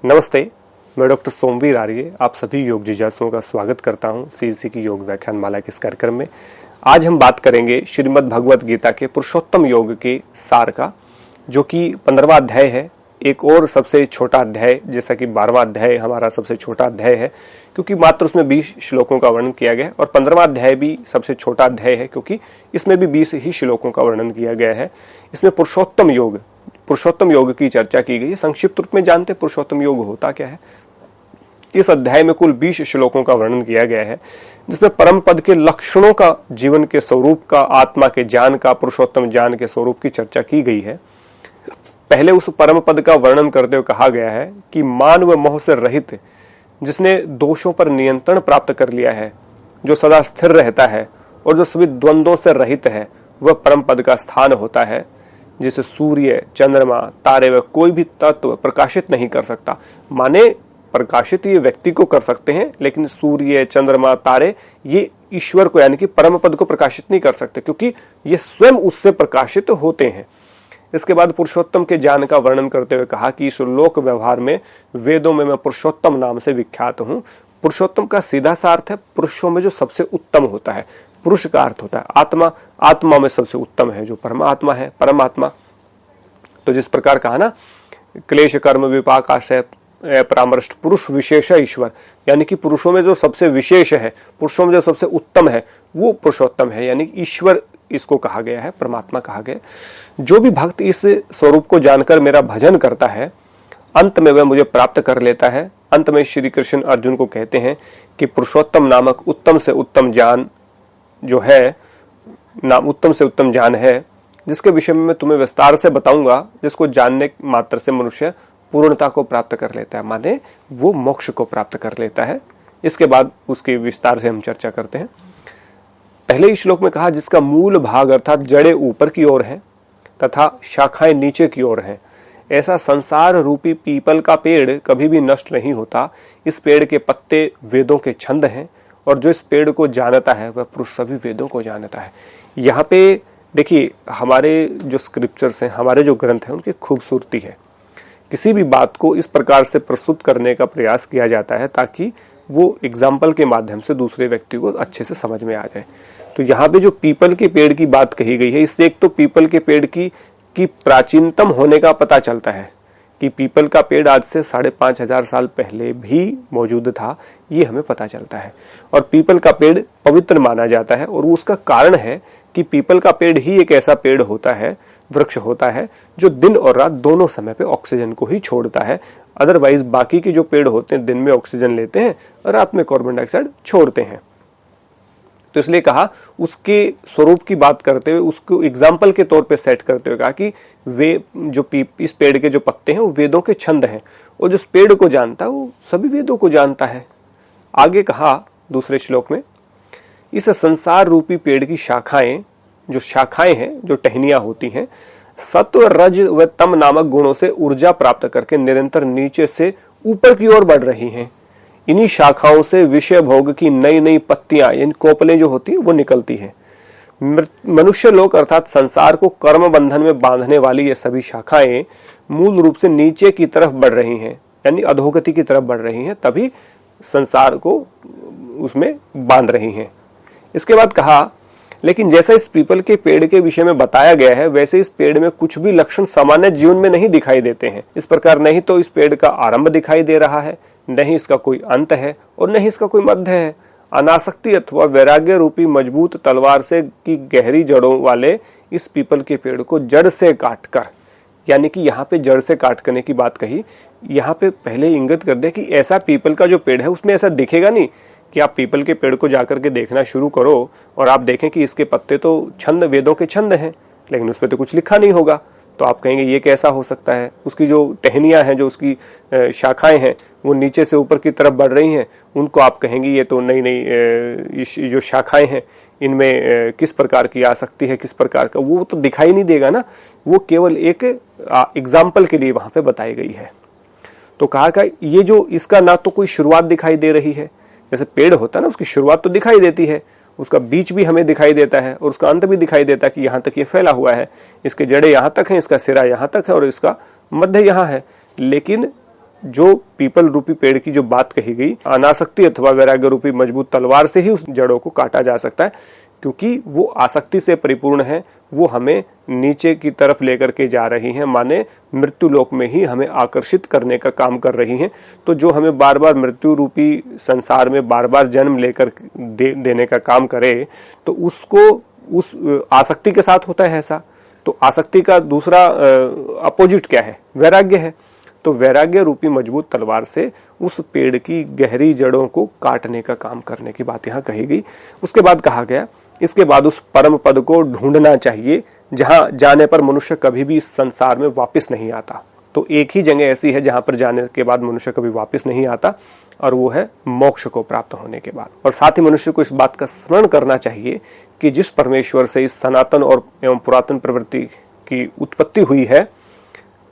नमस्ते, मैं डॉक्टर सोमवीर आर्य आप सभी योग जिज्ञासुओं का स्वागत करता हूं सीएससी की योग व्याख्यान माला के इस कार्यक्रम में। आज हम बात करेंगे श्रीमद् भगवत गीता के पुरुषोत्तम योग के सार का, जो कि 15वां अध्याय है। एक और सबसे छोटा अध्याय, जैसा कि 12वां अध्याय हमारा सबसे छोटा अध्याय है, क्योंकि मात्र उसमें 20 श्लोकों का वर्णन किया गया है, और 15वां अध्याय भी सबसे छोटा अध्याय है, क्योंकि इसमें भी 20 ही श्लोकों का वर्णन किया गया है। इसमें पुरुषोत्तम योग की चर्चा की गई है। संक्षिप्त रूप में जानते पुरुषोत्तम योग होता क्या है। इस अध्याय में कुल 20 श्लोकों का वर्णन किया गया है, जिसमें परम पद के लक्षणों का, जीवन के स्वरूप का, आत्मा के ज्ञान का, पुरुषोत्तम ज्ञान के स्वरूप की चर्चा की गई है। पहले उस परम पद का वर्णन करते हुए कहा गया है कि मान व मोह से रहित, जिसने दोषों पर नियंत्रण प्राप्त कर लिया है, जो सदा स्थिर रहता है और जो सभी द्वंद्वों से रहित है, वह परम पद का स्थान होता है, जिसे सूर्य, चंद्रमा, तारे व कोई भी तत्व प्रकाशित नहीं कर सकता। माने प्रकाशित ये व्यक्ति को कर सकते हैं, लेकिन सूर्य, चंद्रमा, तारे ये ईश्वर को, यानी कि परम पद को प्रकाशित नहीं कर सकते, क्योंकि ये स्वयं उससे प्रकाशित होते हैं। इसके बाद पुरुषोत्तम के ज्ञान का वर्णन करते हुए कहा कि इस लोक व्यवहार में वेदों में मैं पुरुषोत्तम नाम से विख्यात हूं। पुरुषोत्तम का सीधा सा अर्थ है पुरुषों में जो सबसे उत्तम होता है। पुरुष का अर्थ होता है आत्मा, आत्मा में सबसे उत्तम है जो परमात्मा है, परमात्मा। तो जिस प्रकार कहा ना, क्लेश कर्म विपाक आशय परामृष्ट पुरुष विशेष ईश्वर, यानी कि पुरुषों में जो सबसे विशेष है, पुरुषों में जो सबसे उत्तम है, वो पुरुषोत्तम है, यानी ईश्वर इसको कहा गया है, परमात्मा कहा गया। जो भी भक्त इस स्वरूप को जानकर मेरा भजन करता है, अंत में वह मुझे प्राप्त कर लेता है। अंत में श्री कृष्ण अर्जुन को कहते हैं कि पुरुषोत्तम नामक उत्तम से उत्तम ज्ञान जो है, उत्तम से उत्तम ज्ञान है, जिसके विषय में मैं तुम्हें विस्तार से बताऊंगा, जिसको जानने मात्र से मनुष्य पूर्णता को प्राप्त कर लेता है, माने वो मोक्ष को प्राप्त कर लेता है। इसके बाद उसके विस्तार से हम चर्चा करते हैं। पहले ही श्लोक में कहा, जिसका मूल भाग अर्थात जड़ें ऊपर की ओर हैं तथा शाखाएं नीचे की ओर हैं, ऐसा संसार रूपी पीपल का पेड़ कभी भी नष्ट नहीं होता। इस पेड़ के पत्ते वेदों के छंद हैं, और जो इस पेड़ को जानता है वह पुरुष सभी वेदों को जानता है। यहाँ पे देखिए, हमारे जो स्क्रिप्चर्स हैं, हमारे जो ग्रंथ हैं, उनकी खूबसूरती है। किसी भी बात को इस प्रकार से प्रस्तुत करने का प्रयास किया जाता है ताकि वो एग्जाम्पल के माध्यम से दूसरे व्यक्ति को अच्छे से समझ में आ जाए। तो यहाँ पे जो पीपल के पेड़ की बात कही गई है, इससे एक तो पीपल के पेड़ की प्राचीनतम होने का पता चलता है कि पीपल का पेड़ आज से 5,500 साल पहले भी मौजूद था, ये हमें पता चलता है। और पीपल का पेड़ पवित्र माना जाता है, और उसका कारण है कि पीपल का पेड़ ही एक ऐसा पेड़ होता है, वृक्ष होता है, जो दिन और रात दोनों समय पे ऑक्सीजन को ही छोड़ता है। अदरवाइज बाकी के जो पेड़ होते हैं, दिन में ऑक्सीजन लेते हैं और रात में कार्बन डाइऑक्साइड छोड़ते हैं। तो इसलिए कहा, उसके स्वरूप की बात करते हुए, उसको एग्जाम्पल के तौर पे सेट करते हुए कहा कि वे जो इस पेड़ के जो पत्ते हैं वो वेदों के छंद हैं, और जिस पेड़ को जानता है वो सभी वेदों को जानता है। आगे कहा दूसरे श्लोक में, इस संसार रूपी पेड़ की शाखाएं हैं, जो टहनियां होती हैं, सत्व, रज व तम नामक गुणों से ऊर्जा प्राप्त करके निरंतर नीचे से ऊपर की ओर बढ़ रही हैं। इन्हीं शाखाओं से विषय भोग की नई नई पत्तियां, यानी कोपलें जो होती हैं, वो निकलती हैं। मनुष्य लोक अर्थात संसार को कर्म बंधन में बांधने वाली ये सभी शाखाएं मूल रूप से नीचे की तरफ बढ़ रही हैं, यानी अधोगति की तरफ बढ़ रही हैं, तभी संसार को उसमें बांध रही हैं। इसके बाद कहा, लेकिन जैसा इस पीपल के पेड़ के विषय में बताया गया है, वैसे इस पेड़ में कुछ भी लक्षण सामान्य जीवन में नहीं दिखाई देते हैं। इस प्रकार नहीं तो इस पेड़ का आरंभ दिखाई दे रहा है, नहीं इसका कोई अंत है, और नहीं इसका कोई मध्य है। अनासक्ति अथवा वैराग्य रूपी मजबूत तलवार से की गहरी जड़ों वाले इस पीपल के पेड़ को जड़ से काटकर, यानी कि यहाँ पे जड़ से काट करने की बात कही। यहाँ पे पहले इंगित कर दे कि ऐसा पीपल का जो पेड़ है उसमें ऐसा दिखेगा नहीं कि आप पीपल के पेड़ को जाकर के देखना शुरू करो और आप देखें कि इसके पत्ते तो छंद, वेदों के छंद हैं, लेकिन उसमें तो कुछ लिखा नहीं होगा। तो आप कहेंगे ये कैसा हो सकता है। उसकी जो टहनियां हैं, जो उसकी शाखाएं हैं, वो नीचे से ऊपर की तरफ बढ़ रही हैं, उनको आप कहेंगे ये तो नई नई जो शाखाएं हैं, इनमें किस प्रकार की आसक्ति है, किस प्रकार का, वो तो दिखाई नहीं देगा ना। वो केवल एक एग्जाम्पल के लिए वहां पे बताई गई है। तो कहा कि ये जो इसका ना तो कोई शुरुआत दिखाई दे रही है, जैसे पेड़ होता है ना, उसकी शुरुआत तो दिखाई देती है, उसका बीच भी हमें दिखाई देता है और उसका अंत भी दिखाई देता है कि यहाँ तक ये फैला हुआ है, इसके जड़ें यहाँ तक हैं, इसका सिरा यहाँ तक है और इसका मध्य यहाँ है। लेकिन जो पीपल रूपी पेड़ की जो बात कही गई, अनासक्ति अथवा वैराग्य रूपी मजबूत तलवार से ही उस जड़ों को काटा जा सकता है, क्योंकि वो आसक्ति से परिपूर्ण है, वो हमें नीचे की तरफ लेकर के जा रही हैं, माने मृत्यु लोक में ही हमें आकर्षित करने का काम कर रही हैं। तो जो हमें बार बार मृत्यु रूपी संसार में बार बार जन्म लेकर देने का काम करे, तो उसको उस आसक्ति के साथ होता है ऐसा। तो आसक्ति का दूसरा अपोजिट क्या है? वैराग्य है। तो वैराग्य रूपी मजबूत तलवार से उस पेड़ की गहरी जड़ों को काटने का काम करने की बात यहाँ कही गई। उसके बाद कहा गया, इसके बाद उस परम पद को ढूंढना चाहिए जहां जाने पर मनुष्य कभी भी इस संसार में वापस नहीं आता। तो एक ही जगह ऐसी है जहां पर जाने के बाद मनुष्य कभी वापस नहीं आता, और वो है मोक्ष को प्राप्त होने के बाद। और साथ ही मनुष्य को इस बात का स्मरण करना चाहिए कि जिस परमेश्वर से इस सनातन और एवं पुरातन प्रवृत्ति की उत्पत्ति हुई है,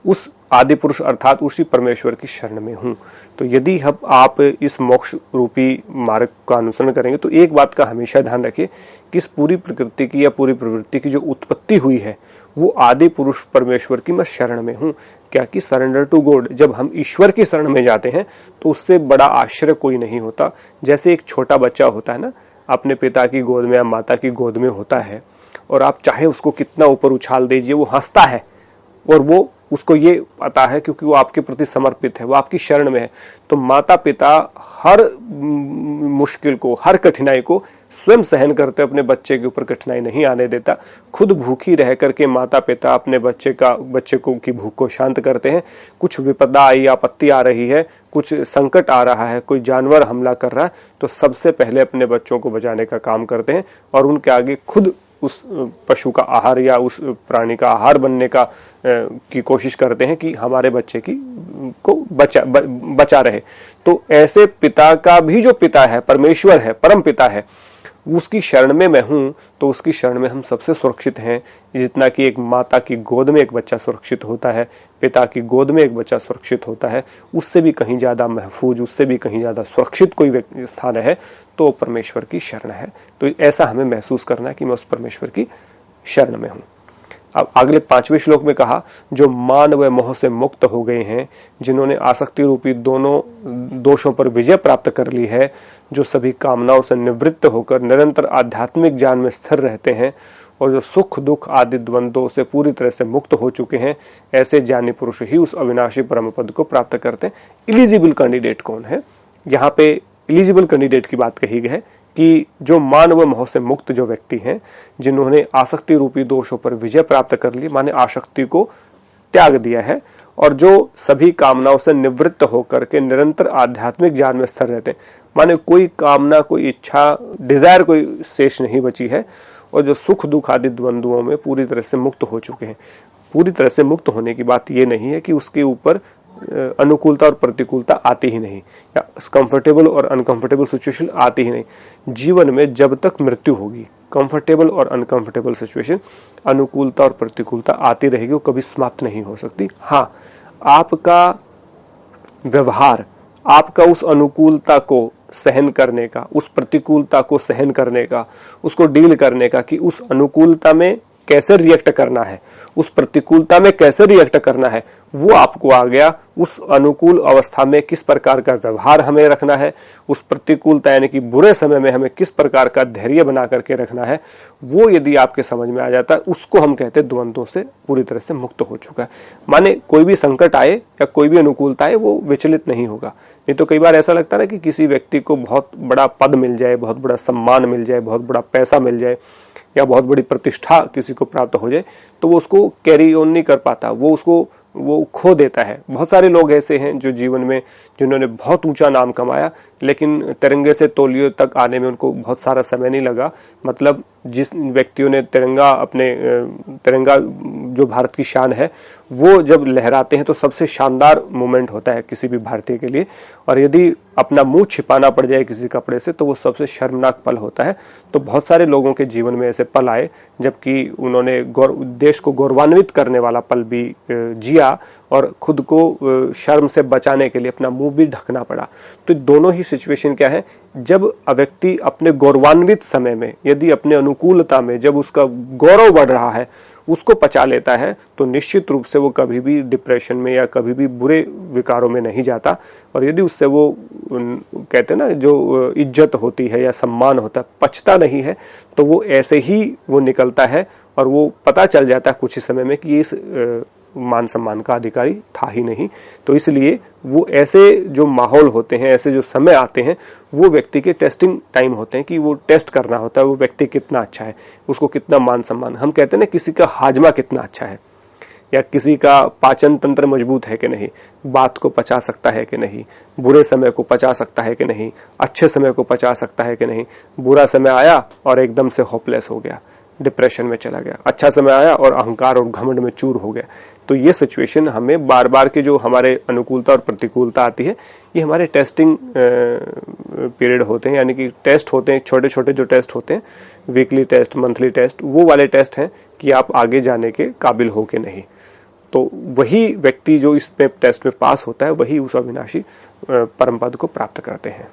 उस आदि पुरुष अर्थात उसी परमेश्वर की शरण में हूं। तो यदि हम आप इस मोक्ष रूपी मार्ग का अनुसरण करेंगे, तो एक बात का हमेशा ध्यान रखिए कि इस पूरी प्रकृति की या पूरी प्रवृत्ति की जो उत्पत्ति हुई है, वो आदि पुरुष परमेश्वर की मैं शरण में हूं। क्या कि सरेंडर टू गॉड, जब हम ईश्वर की शरण में जाते हैं तो उससे बड़ा आश्चर्य कोई नहीं होता। जैसे एक छोटा बच्चा होता है ना, अपने पिता की गोद में या माता की गोद में होता है, और आप चाहे उसको कितना ऊपर उछाल दीजिए, वो हंसता है, और वो उसको ये पता है क्योंकि वो आपके प्रति समर्पित है, वो आपकी शरण में है। तो माता पिता हर मुश्किल को, हर कठिनाई को स्वयं सहन करते, अपने बच्चे के ऊपर कठिनाई नहीं आने देता। खुद भूखी रह करके माता पिता अपने बच्चे को की भूख को शांत करते हैं। कुछ विपदा आई, आपत्ति आ रही है, कुछ संकट आ रहा है, कोई जानवर हमला कर रहा है, तो सबसे पहले अपने बच्चों को बचाने का काम करते हैं, और उनके आगे खुद उस पशु का आहार या उस प्राणी का आहार बनने का की कोशिश करते हैं कि हमारे बच्चे को बचा रहे। तो ऐसे पिता का भी जो पिता है, परमेश्वर है, परम पिता है, उसकी शरण में मैं हूं, तो उसकी शरण में हम सबसे सुरक्षित हैं। जितना कि एक माता की गोद में एक बच्चा सुरक्षित होता है, पिता की गोद में एक बच्चा सुरक्षित होता है, उससे भी कहीं ज्यादा महफूज, उससे भी कहीं ज्यादा सुरक्षित कोई स्थान है तो परमेश्वर की शरण है। तो ऐसा हमें महसूस करना है कि मैं उस परमेश्वर की शरण में हूं। अब अगले 5वें श्लोक में कहा, जो मान व मोह से मुक्त हो गए हैं, जिन्होंने आसक्ति रूपी दोनों दोषों पर विजय प्राप्त कर ली है, जो सभी कामनाओं से निवृत्त होकर निरंतर आध्यात्मिक ज्ञान में स्थिर रहते हैं, और जो सुख दुख आदि द्वंद्वों से पूरी तरह से मुक्त हो चुके हैं, ऐसे ज्ञानी पुरुष ही उस अविनाशी परम पद को प्राप्त करते हैं। एलिजिबल कैंडिडेट कौन है? यहाँ पे एलिजिबल कैंडिडेट की बात कही गई है कि जो मान व मोह से मुक्त जो व्यक्ति हैं, जिन्होंने आसक्ति रूपी दोषों पर विजय प्राप्त कर ली, माने आसक्ति को त्याग दिया है, और जो सभी कामनाओं से निवृत्त होकर के निरंतर आध्यात्मिक ज्ञान में स्थिर रहते हैं, माने कोई कामना, कोई इच्छा, डिजायर कोई शेष नहीं बची है, और जो सुख दुख आदि द्वंद्वों में पूरी तरह से मुक्त हो चुके हैं। पूरी तरह से मुक्त होने की बात ये नहीं है कि उसके ऊपर अनुकूलता और प्रतिकूलता आती ही नहीं, या कंफर्टेबल और अनकंफर्टेबल सिचुएशन आती ही नहीं। जीवन में जब तक मृत्यु होगी, कंफर्टेबल और अनकंफर्टेबल सिचुएशन, अनुकूलता और प्रतिकूलता आती रहेगी, वो कभी समाप्त नहीं हो सकती। हाँ, आपका व्यवहार, आपका उस अनुकूलता को सहन करने का, उस प्रतिकूलता को सहन करने का, उसको डील करने का, कि उस अनुकूलता में कैसे रिएक्ट करना है, उस प्रतिकूलता में कैसे रिएक्ट करना है, वो आपको आ गया। उस अनुकूल अवस्था में किस प्रकार का व्यवहार हमें रखना है, उस प्रतिकूलता यानी कि बुरे समय में हमें किस प्रकार का धैर्य बना करके रखना है, वो यदि आपके समझ में आ जाता है, उसको हम कहते हैं द्वंद्वों से पूरी तरह से मुक्त हो चुका है। माने कोई भी संकट आए या कोई भी अनुकूलता आए, वो विचलित नहीं होगा। नहीं तो कई बार ऐसा लगता है ना कि किसी व्यक्ति को बहुत बड़ा पद मिल जाए, बहुत बड़ा सम्मान मिल जाए, बहुत बड़ा पैसा मिल जाए, या बहुत बड़ी प्रतिष्ठा किसी को प्राप्त हो जाए, तो वो उसको कैरी ऑन नहीं कर पाता, वो खो देता है। बहुत सारे लोग ऐसे हैं जो जीवन में, जिन्होंने बहुत ऊंचा नाम कमाया, लेकिन तिरंगे से तौलियों तक आने में उनको बहुत सारा समय नहीं लगा। मतलब जिस व्यक्तियों ने तिरंगा जो भारत की शान है, वो जब लहराते हैं तो सबसे शानदार मोमेंट होता है किसी भी भारतीय के लिए, और यदि अपना मुंह छिपाना पड़ जाए किसी कपड़े से, तो वो सबसे शर्मनाक पल होता है। तो बहुत सारे लोगों के जीवन में ऐसे पल आए जबकि उन्होंने देश को गौरवान्वित करने वाला पल भी जिया, और खुद को शर्म से बचाने के लिए अपना मुंह भी ढकना पड़ा। तो दोनों ही सिचुएशन क्या है, जब व्यक्ति अपने गौरवान्वित समय में, यदि अपने अनुकूलता में जब उसका गौरव बढ़ रहा है, उसको पचा लेता है तो निश्चित रूप से वो कभी भी डिप्रेशन में या कभी भी बुरे विकारों में नहीं जाता। और यदि उससे वो कहते हैं ना जो इज्जत होती है या सम्मान होता है पचता नहीं है, तो वो ऐसे ही वो निकलता है और वो पता चल जाता है कुछ ही समय में कि ये इस मान सम्मान का अधिकारी था ही नहीं। तो इसलिए वो ऐसे जो माहौल होते हैं, ऐसे जो समय आते हैं, वो व्यक्ति के टेस्टिंग टाइम होते हैं कि वो टेस्ट करना होता है वो व्यक्ति कितना अच्छा है, उसको कितना मान सम्मान। हम कहते हैं ना किसी का हाजमा कितना अच्छा है, या किसी का पाचन तंत्र मजबूत है कि नहीं, बात को पचा सकता है कि नहीं, बुरे समय को पचा सकता है कि नहीं, अच्छे समय को पचा सकता है कि नहीं। बुरा समय आया और एकदम से होपलेस हो गया, डिप्रेशन में चला गया। अच्छा समय आया और अहंकार और घमंड में चूर हो गया। तो ये सिचुएशन हमें बार बार के जो हमारे अनुकूलता और प्रतिकूलता आती है, ये हमारे टेस्टिंग पीरियड होते हैं, यानी कि टेस्ट होते हैं, छोटे छोटे जो टेस्ट होते हैं, वीकली टेस्ट, मंथली टेस्ट, वो वाले टेस्ट हैं कि आप आगे जाने के काबिल हो कि नहीं। तो वही व्यक्ति जो इस टेस्ट में पास होता है वही उस अविनाशी परम पद को प्राप्त करते हैं।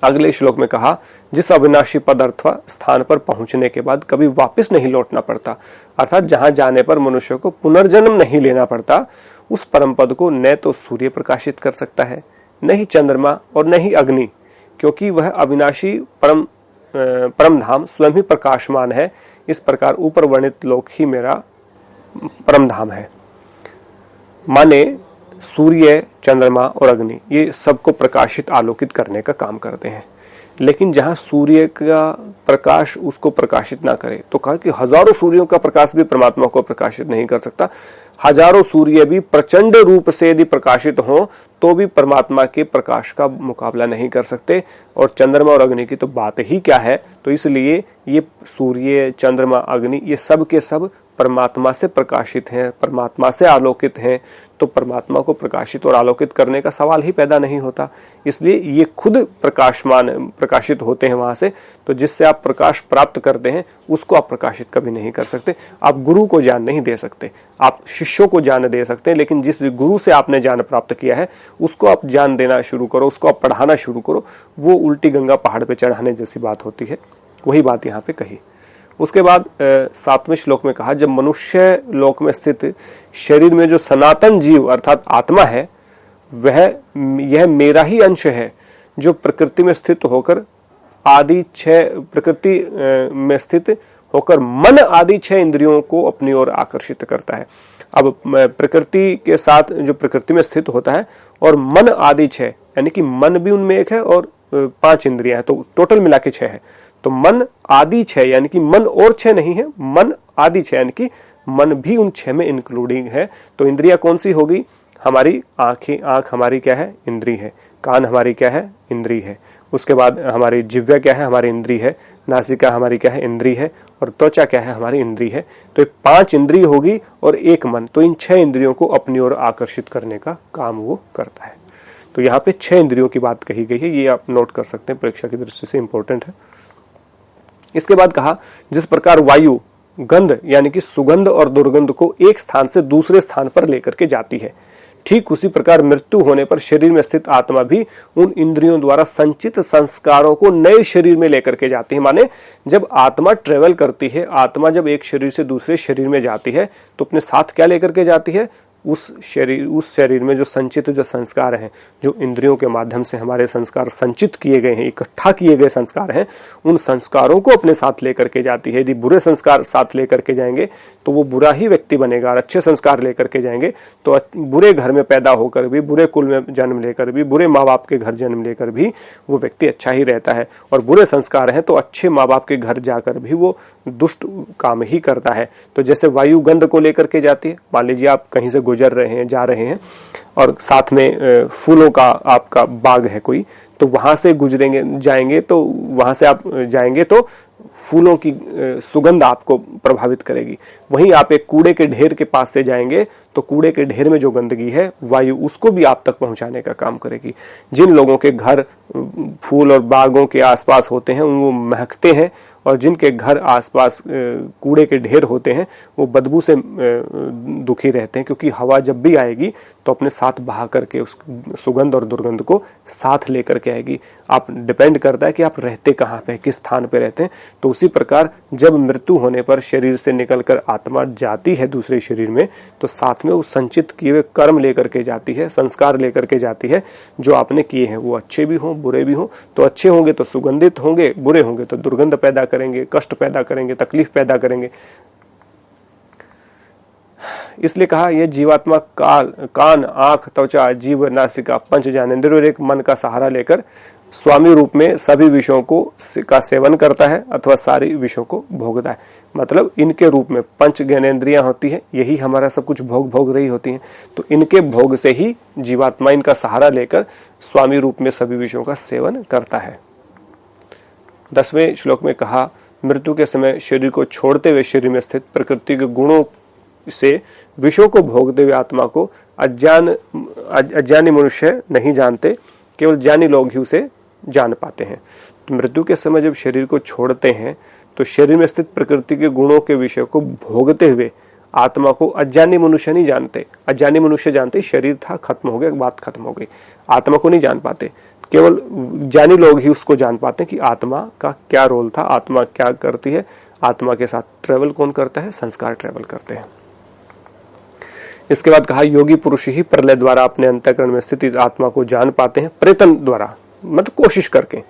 अगले श्लोक में कहा, जिस अविनाशी पद अथवा स्थान पर पहुंचने के बाद कभी वापस नहीं लौटना पड़ता, अर्थात जहां जाने पर मनुष्य को पुनर्जन्म नहीं लेना पड़ता, उस परम पद को न तो सूर्य प्रकाशित कर सकता है, न ही चंद्रमा और न ही अग्नि, क्योंकि वह अविनाशी परम धाम स्वयं ही प्रकाशमान है। इस प्रकार ऊपर वर्णित लोक ही मेरा परम धाम है। माने सूर्य, चंद्रमा और अग्नि ये सबको प्रकाशित आलोकित करने का काम करते हैं, लेकिन जहां सूर्य का प्रकाश उसको प्रकाशित ना करे, तो कहा कि हजारों सूर्यों का प्रकाश भी परमात्मा को प्रकाशित नहीं कर सकता। हजारों सूर्य भी प्रचंड रूप से यदि प्रकाशित हो तो भी परमात्मा के प्रकाश का मुकाबला नहीं कर सकते। और चंद्रमा और अग्नि की तो बात ही क्या है। तो इसलिए ये सूर्य, चंद्रमा, अग्नि ये सब के सब परमात्मा से प्रकाशित हैं, परमात्मा से आलोकित हैं। तो परमात्मा को प्रकाशित और आलोकित करने का सवाल ही पैदा नहीं होता। इसलिए ये खुद प्रकाशित होते हैं वहां से। तो जिससे आप प्रकाश प्राप्त करते हैं उसको आप प्रकाशित कभी नहीं कर सकते। आप गुरु को ज्ञान नहीं दे सकते, आप शिष्यों को ज्ञान दे सकते हैं, लेकिन जिस गुरु से आपने ज्ञान प्राप्त किया है उसको आप ज्ञान देना शुरू करो, उसको आप पढ़ाना शुरू करो। वो उल्टी गंगा पहाड़ पे चढ़ाने जैसी बात होती है। वही बात यहाँ पे कही। उसके बाद 7वें श्लोक में कहा, जब मनुष्य लोक में स्थित शरीर में जो सनातन जीव अर्थात आत्मा है, वह यह मेरा ही अंश है, जो प्रकृति में स्थित होकर आदि 6 प्रकृति में स्थित होकर मन आदि 6 इंद्रियों को अपनी ओर आकर्षित करता है। अब प्रकृति के साथ जो प्रकृति में स्थित होता है और मन आदि 6, यानी कि मन भी उनमें एक है और 5 इंद्रियां हैं, तो टोटल मिला के 6 है। तो मन आदि 6 यानी कि मन और 6 नहीं है, मन आदि 6 यानी कि मन भी उन 6 में इंक्लूडिंग है। तो इंद्रिया कौन सी होगी? हमारी आंखें, आंख हमारी क्या है? इंद्री है। कान हमारी क्या है? इंद्री है। उसके बाद हमारी जिह्वा क्या है? हमारी इंद्री है। नासिका हमारी क्या है? इंद्री है। और त्वचा क्या है? हमारी इंद्री है। तो 5 इंद्री होगी और एक मन, तो इन 6 इंद्रियों को अपनी ओर आकर्षित करने का काम वो करता है। तो यहाँ पे 6 इंद्रियों की बात कही गई है, ये आप नोट कर सकते हैं, परीक्षा की दृष्टि से इंपॉर्टेंट है। इसके बाद कहा, जिस प्रकार वायु गंध यानी कि सुगंध और दुर्गंध को एक स्थान से दूसरे स्थान पर लेकर के जाती है, ठीक उसी प्रकार मृत्यु होने पर शरीर में स्थित आत्मा भी उन इंद्रियों द्वारा संचित संस्कारों को नए शरीर में लेकर के जाती है। माने जब आत्मा ट्रेवल करती है, आत्मा जब एक शरीर से दूसरे शरीर में जाती है तो अपने साथ क्या लेकर के जाती है? उस शरीर में जो संचित जो संस्कार हैं, जो इंद्रियों के माध्यम से हमारे संस्कार संचित किए गए हैं, इकट्ठा किए गए संस्कार हैं, उन संस्कारों को अपने साथ लेकर के जाती है। यदि बुरे संस्कार साथ लेकर के जाएंगे तो वो बुरा ही व्यक्ति बनेगा, और अच्छे संस्कार लेकर के जाएंगे तो बुरे घर में पैदा होकर भी, बुरे कुल में जन्म लेकर भी, बुरे माँ बाप के घर जन्म लेकर भी वो व्यक्ति अच्छा ही रहता है। और बुरे संस्कार हैं तो अच्छे माँ बाप के घर जाकर भी वो दुष्ट काम ही करता है। तो जैसे वायु गंध को लेकर के जाती है, मान लीजिए आप कहीं से गुजर रहे हैं, जा रहे हैं और साथ में फूलों का आपका बाग है कोई, तो वहां से गुजरेंगे जाएंगे, तो वहां से आप जाएंगे तो फूलों की सुगंध आपको प्रभावित करेगी। वहीं आप एक कूड़े के ढेर के पास से जाएंगे तो कूड़े के ढेर में जो गंदगी है, वायु उसको भी आप तक पहुंचाने का काम करेगी। जिन लोगों के घर फूल और बागों के आसपास होते हैं वो महकते हैं और जिनके घर आसपास कूड़े के ढेर होते हैं वो बदबू से दुखी रहते हैं, क्योंकि हवा जब भी आएगी तो अपने साथ बहा करके उस सुगंध और दुर्गंध को साथ लेकर के आएगी। आप डिपेंड करता है कि आप रहते कहाँ पे, किस स्थान पे रहते हैं। तो उसी प्रकार जब मृत्यु होने पर शरीर से निकलकर आत्मा जाती है दूसरे शरीर में, तो साथ में वो संचित किए हुए कर्म लेकर के जाती है, संस्कार लेकर के जाती है जो आपने किए हैं, वो अच्छे भी हों बुरे भी हों। तो अच्छे होंगे तो सुगंधित होंगे, बुरे होंगे तो दुर्गंध पैदा करेंगे, कष्ट पैदा करेंगे, तकलीफ पैदा करेंगे। इसलिए कहा यह जीवात्मा कान, आंख, त्वचा, जीभ, नासिका, पंच ज्ञानेंद्रिय और एक मन का सहारा लेकर स्वामी रूप में सभी विषयों का सेवन करता है अथवा सारी विषयों को भोगता है। मतलब इनके रूप में पंच ज्ञानेंद्रियां होती हैं, यही हमारा सब कुछ भोग रही होती हैं। तो इनके भोग से ही जीवात्मा इनका सहारा लेकर स्वामी रूप में सभी विषयों का सेवन करता है। 10वें श्लोक में कहा मृत्यु के समय शरीर को छोड़ते हुए शरीर में स्थित प्रकृति के गुणों से विषयों को भोगते हुए आत्मा को अज्ञानी मनुष्य नहीं जानते, केवल ज्ञानी लोग ही उसे जान पाते हैं। तो मृत्यु के समय जब शरीर को छोड़ते हैं तो शरीर में स्थित प्रकृति के गुणों के विषय को भोगते हुए आत्मा को अज्ञानी मनुष्य नहीं जानते। अज्ञानी मनुष्य जानते शरीर था, खत्म हो गया, बात खत्म हो गई। आत्मा को नहीं जान पाते, केवल ज्ञानी लोग ही उसको जान पाते हैं कि आत्मा का क्या रोल था, आत्मा क्या करती है, आत्मा के साथ ट्रेवल कौन करता है, संस्कार ट्रेवल करते हैं। इसके बाद कहा योगी पुरुष ही प्रलय द्वारा अपने अंतःकरण में स्थित आत्मा को जान पाते हैं, प्रयत्न द्वारा, मतलब कोशिश करके।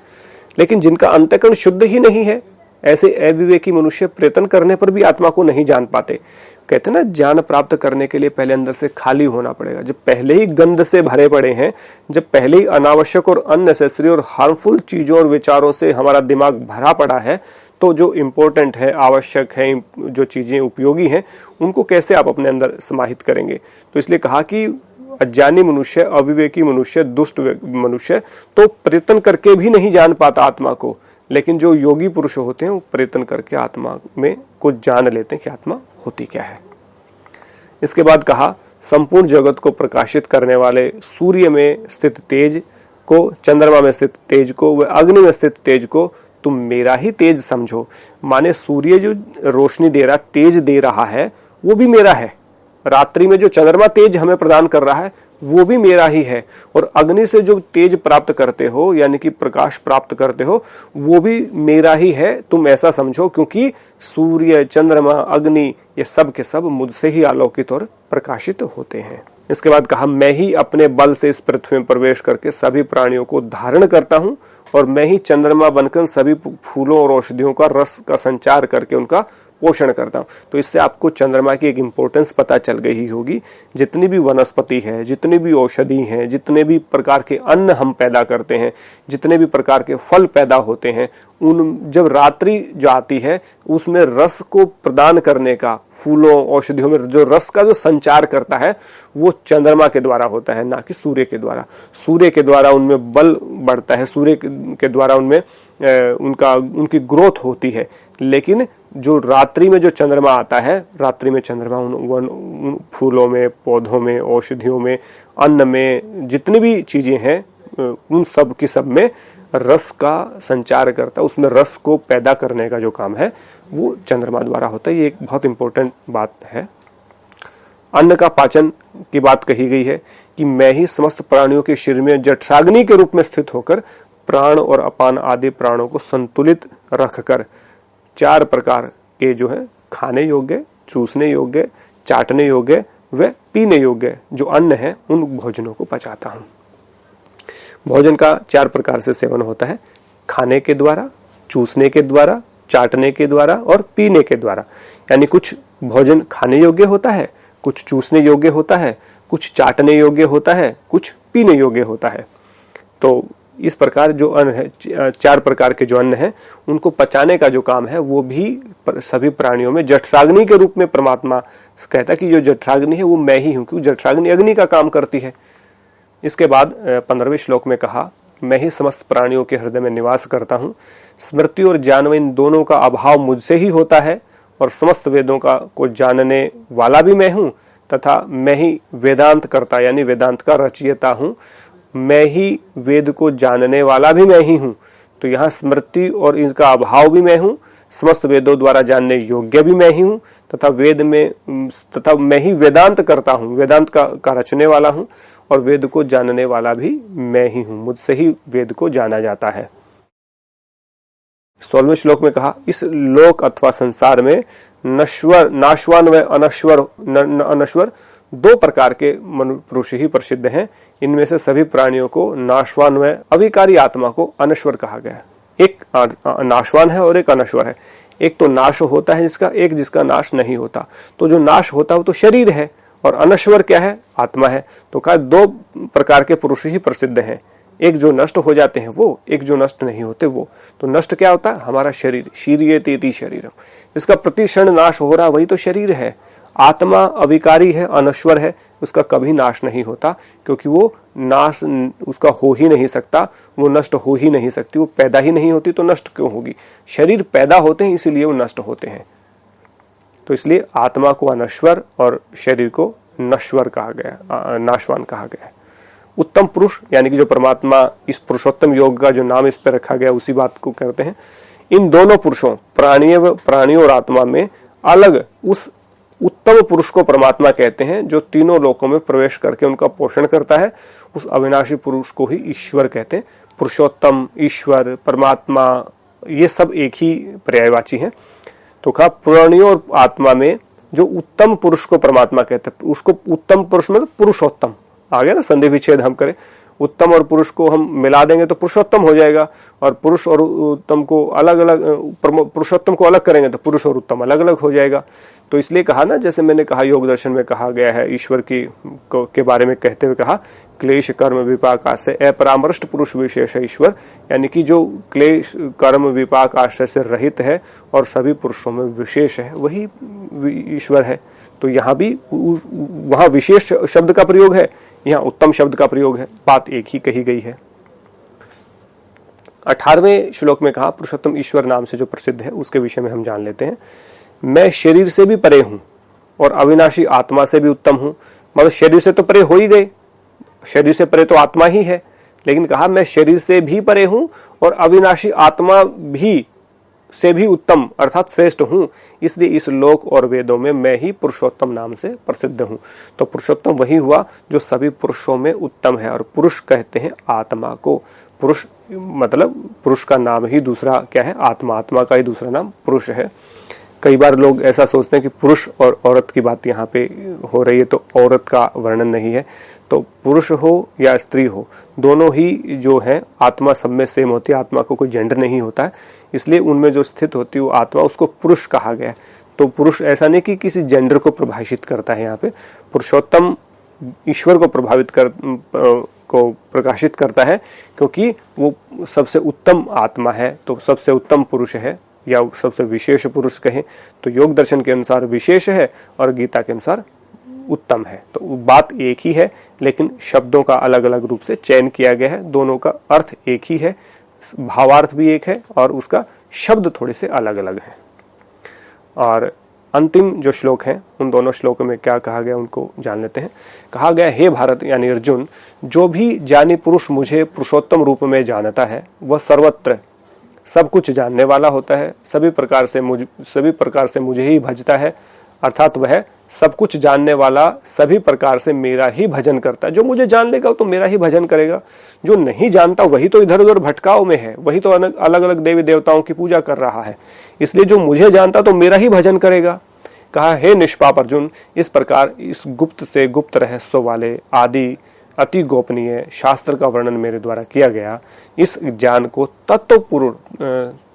लेकिन जिनका अंतःकरण शुद्ध ही नहीं है, ऐसे अविवेकी मनुष्य प्रयत्न करने पर भी आत्मा को नहीं जान पाते। कहते हैं ना, ज्ञान प्राप्त करने के लिए पहले अंदर से खाली होना पड़ेगा। जब पहले ही गंद से भरे पड़े हैं, जब पहले ही अनावश्यक और अननेसेसरी और हार्मफुल चीजों और विचारों से हमारा दिमाग भरा पड़ा है, तो जो इम्पोर्टेंट है, आवश्यक है, जो चीजें उपयोगी हैं, उनको कैसे आप अपने अंदर समाहित करेंगे। तो इसलिए कहा कि अज्ञानी मनुष्य, अविवेकी मनुष्य, दुष्ट मनुष्य तो प्रयत्न करके भी नहीं जान पाता आत्मा को, लेकिन जो योगी पुरुष होते हैं वो प्रयत्न करके आत्मा में को जान लेते हैं कि आत्मा होती क्या है। इसके बाद कहा संपूर्ण जगत को प्रकाशित करने वाले सूर्य में स्थित तेज को, चंद्रमा में स्थित तेज को व अग्नि में स्थित तेज को तुम मेरा ही तेज समझो। माने सूर्य जो रोशनी दे रहा, तेज दे रहा है, वो भी मेरा है। रात्रि में जो चंद्रमा तेज हमें प्रदान कर रहा है वो भी मेरा ही है। और अग्नि से जो तेज प्राप्त करते हो, यानी कि प्रकाश प्राप्त करते हो, वो भी मेरा ही है, तुम ऐसा समझो। क्योंकि सूर्य, चंद्रमा, अग्नि ये सब के सब मुझसे ही आलोकित और प्रकाशित होते हैं। इसके बाद कहा मैं ही अपने बल से इस पृथ्वी में प्रवेश करके सभी प्राणियों को धारण करता हूं, और मैं ही चंद्रमा बनकर सभी फूलों और औषधियों का रस का संचार करके उनका पोषण करता हूं। तो इससे आपको चंद्रमा की एक इंपॉर्टेंस पता चल गई होगी। जितनी भी वनस्पति है, जितनी भी औषधि हैं, जितने भी प्रकार के अन्न हम पैदा करते हैं, जितने भी प्रकार के फल पैदा होते हैं, उन जब रात्रि जो आती है उसमें रस को प्रदान करने का, फूलों औषधियों में जो रस का जो संचार करता है वो चंद्रमा के द्वारा होता है, ना कि सूर्य के द्वारा। सूर्य के द्वारा उनमें बल बढ़ता है, सूर्य के द्वारा उनमें उनकी ग्रोथ होती है। लेकिन जो रात्रि में जो चंद्रमा आता है, रात्रि में चंद्रमा उन फूलों में, पौधों में, औषधियों में, अन्न में, जितनी भी चीजें हैं उन सब की सब में रस का संचार करता है। उसमें रस को पैदा करने का जो काम है वो चंद्रमा द्वारा होता है। ये एक बहुत इंपॉर्टेंट बात है। अन्न का पाचन की बात कही गई है कि मैं ही समस्त प्राणियों के शरीर में जठराग्नि के रूप में स्थित होकर प्राण और अपान आदि प्राणों को संतुलित रखकर 4 प्रकार के जो है खाने योग्य, चूसने योग्य, चाटने योग्य व पीने योग्य जो अन्न है उन भोजनों को पचाता हूं। भोजन का 4 प्रकार से सेवन होता है, खाने के द्वारा, चूसने के द्वारा, चाटने के द्वारा और पीने के द्वारा। यानी कुछ भोजन खाने योग्य होता है, कुछ चूसने योग्य होता है, कुछ चाटने योग्य होता है, कुछ पीने योग्य होता है। तो इस प्रकार जो अन्न है, 4 प्रकार के जो अन्न है उनको पचाने का जो काम है वो भी सभी प्राणियों में जठराग्नि के रूप में परमात्मा कहता है कि जो जठराग्नि है वो मैं ही हूं, क्योंकि जठराग्नि अग्नि का काम करती है। इसके बाद 15वें श्लोक में कहा मैं ही समस्त प्राणियों के हृदय में निवास करता हूं, स्मृति और ज्ञान इन दोनों का अभाव मुझसे ही होता है, और समस्त वेदों को जानने वाला भी मैं हूं, तथा मैं ही वेदांत करता यानी वेदांत का रचयिता हूं। मैं ही वेद को जानने वाला भी मैं ही हूं। तो यहाँ स्मृति और इनका अभाव भी मैं हूं, समस्त वेदों द्वारा जानने योग्य भी मैं ही हूँ, तथा मैं ही वेदांत करता हूँ, वेदांत का रचने वाला हूँ, और वेद को जानने वाला भी मैं ही हूँ, मुझसे ही वेद को जाना जाता है। 16वें श्लोक में कहा, इस लोक अथवा संसार में नश्वर, नाशवान व अनश्वर दो प्रकार के मनुष्य पुरुष ही प्रसिद्ध हैं। इनमें से सभी प्राणियों को नाशवान व अविकारी आत्मा को अनश्वर कहा गया। एक नाशवान है और एक अनश्वर है। एक तो नाश होता है जिसका, एक जिसका नाश नहीं होता। तो जो नाश होता है वो तो शरीर है, और अनश्वर क्या है? आत्मा है। तो कहा दो प्रकार के पुरुष ही प्रसिद्ध हैं, एक जो नष्ट हो जाते हैं वो, एक जो नष्ट नहीं होते वो। तो नष्ट क्या होता है? हमारा शरीर, शीर्येति शरीरम, जिसका प्रतिक्षण नाश हो रहा वही तो शरीर है। आत्मा अविकारी है, अनश्वर है, उसका कभी नाश नहीं होता, क्योंकि वो नाश उसका हो ही नहीं सकता, वो नष्ट हो ही नहीं सकती, वो पैदा ही नहीं होती तो नष्ट क्यों होगी? शरीर पैदा होते हैं इसीलिए वो नष्ट होते हैं। तो इसलिए आत्मा को अनश्वर और शरीर को नश्वर कहा गया, नाशवान कहा गया। उत्तम पुरुष यानी कि जो परमात्मा, इस पुरुषोत्तम योग का जो नाम इस पर रखा गया उसी बात को कहते हैं। इन दोनों पुरुषों, प्राणियों और आत्मा में अलग उस उत्तम पुरुष को परमात्मा कहते हैं, जो तीनों लोकों में प्रवेश करके उनका पोषण करता है। उस अविनाशी पुरुष को ही ईश्वर कहते हैं। पुरुषोत्तम, ईश्वर, परमात्मा, ये सब एक ही पर्यायवाची हैं। तो कहा प्राणियों और आत्मा में जो उत्तम पुरुष को परमात्मा कहते हैं, उसको उत्तम पुरुष में पुरुषोत्तम आ गया ना, संधि विच्छेद हम करें, उत्तम और पुरुष को हम मिला देंगे तो पुरुषोत्तम हो जाएगा, और पुरुष और उत्तम को अलग अलग, पुरुषोत्तम को अलग करेंगे तो पुरुष और उत्तम अलग अलग हो जाएगा। तो इसलिए कहा ना, जैसे मैंने कहा योग दर्शन में कहा गया है, ईश्वर के बारे में कहते हुए कहा, क्लेश कर्म विपाक आश्रय अपरामृष्ट पुरुष विशेष है ईश्वर, यानी कि जो क्लेश कर्म विपाक आश्रय से रहित है और सभी पुरुषों में विशेष है, वही ईश्वर है। तो यहाँ भी वहां विशेष शब्द का प्रयोग है, यहाँ उत्तम शब्द का प्रयोग है, बात एक ही कही गई है। 18वें श्लोक में कहा, पुरुषोत्तम ईश्वर नाम से जो प्रसिद्ध है उसके विषय में हम जान लेते हैं। मैं शरीर से भी परे हूं और अविनाशी आत्मा से भी उत्तम हूं। मतलब शरीर से तो परे हो ही गए, शरीर से परे तो आत्मा ही है, लेकिन कहा मैं शरीर से भी परे हूं और अविनाशी आत्मा भी से भी उत्तम अर्थात श्रेष्ठ हूं, इसलिए इस लोक और वेदों में मैं ही पुरुषोत्तम नाम से प्रसिद्ध हूं। तो पुरुषोत्तम वही हुआ जो सभी पुरुषों में उत्तम है, और पुरुष कहते हैं आत्मा को। पुरुष मतलब पुरुष का नाम ही दूसरा क्या है? आत्मा। आत्मा का ही दूसरा नाम पुरुष है। कई बार लोग ऐसा सोचते हैं कि पुरुष और औरत की बात यहाँ पे हो रही है, तो औरत का वर्णन नहीं है। तो पुरुष हो या स्त्री हो, दोनों ही जो है आत्मा सब में सेम होती है, आत्मा को कोई जेंडर नहीं होता है, इसलिए उनमें जो स्थित होती है वो आत्मा, उसको पुरुष कहा गया। तो पुरुष ऐसा नहीं कि किसी जेंडर को प्रभाषित करता है, यहाँ पे पुरुषोत्तम ईश्वर को को प्रकाशित करता है, क्योंकि वो सबसे उत्तम आत्मा है, तो सबसे उत्तम पुरुष है, या सबसे विशेष पुरुष कहें तो योग दर्शन के अनुसार विशेष है और गीता के अनुसार उत्तम है। तो बात एक ही है, लेकिन शब्दों का अलग अलग रूप से चयन किया गया है। दोनों का अर्थ एक ही है, भावार्थ भी एक है, और उसका शब्द थोड़े से अलग अलग है। और अंतिम जो श्लोक हैं, उन दोनों श्लोकों में क्या कहा गया उनको जान लेते हैं। कहा गया, हे भारत यानी अर्जुन, जो भी ज्ञानी पुरुष मुझे पुरुषोत्तम रूप में जानता है वह सर्वत्र सब कुछ जानने वाला होता है, सभी प्रकार से मुझे ही भजता है, अर्थात वह सब कुछ जानने वाला सभी प्रकार से मेरा ही भजन करता है। जो मुझे जान लेगा तो मेरा ही भजन करेगा, जो नहीं जानता वही तो इधर उधर भटकाव में है, वही तो अलग अलग देवी देवताओं की पूजा कर रहा है। इसलिए जो मुझे जानता तो मेरा ही भजन करेगा। कहा, हे निष्पाप अर्जुन, इस प्रकार इस गुप्त से गुप्त रहस्य वाले आदि अति गोपनीय शास्त्र का वर्णन मेरे द्वारा किया गया। इस ज्ञान को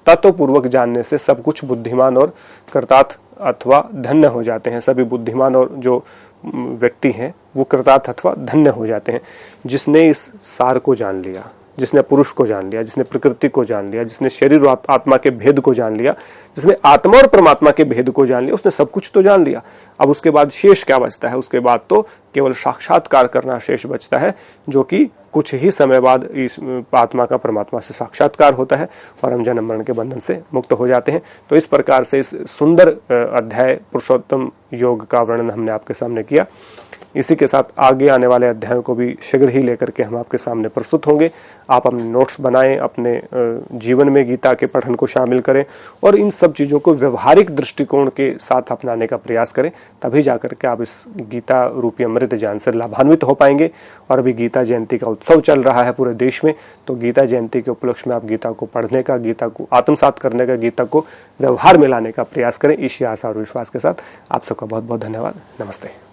तत्वपूर्वक जानने से सब कुछ बुद्धिमान और कृतार्थ अथवा धन्य हो जाते हैं। सभी बुद्धिमान और जो व्यक्ति हैं वो कृतार्थ अथवा धन्य हो जाते हैं। जिसने इस सार को जान लिया, जिसने पुरुष को जान लिया, जिसने प्रकृति को जान लिया, जिसने शरीर और आत्मा के भेद को जान लिया, जिसने आत्मा और परमात्मा के भेद को जान लिया, उसने सब कुछ तो जान लिया। अब उसके बाद शेष क्या बचता है? उसके बाद तो केवल साक्षात्कार करना शेष बचता है, जो कि कुछ ही समय बाद इस आत्मा का परमात्मा से साक्षात्कार होता है और हम जन्म मरण के बंधन से मुक्त हो जाते हैं। तो इस प्रकार से इस सुंदर अध्याय पुरुषोत्तम योग का वर्णन हमने आपके सामने किया। इसी के साथ आगे आने वाले अध्यायों को भी शीघ्र ही लेकर के हम आपके सामने प्रस्तुत होंगे। आप अपने नोट्स बनाएं, अपने जीवन में गीता के पठन को शामिल करें और इन सब चीज़ों को व्यवहारिक दृष्टिकोण के साथ अपनाने का प्रयास करें। तभी जाकर के आप इस गीता रूपी अमृत ज्ञान से लाभान्वित हो पाएंगे। और अभी गीता जयंती का उत्सव चल रहा है पूरे देश में, तो गीता जयंती के उपलक्ष्य में आप गीता को पढ़ने का, गीता को आत्मसात करने का, गीता को व्यवहार में लाने का प्रयास करें। इसी आशा और विश्वास के साथ आप सबका बहुत बहुत धन्यवाद। नमस्ते।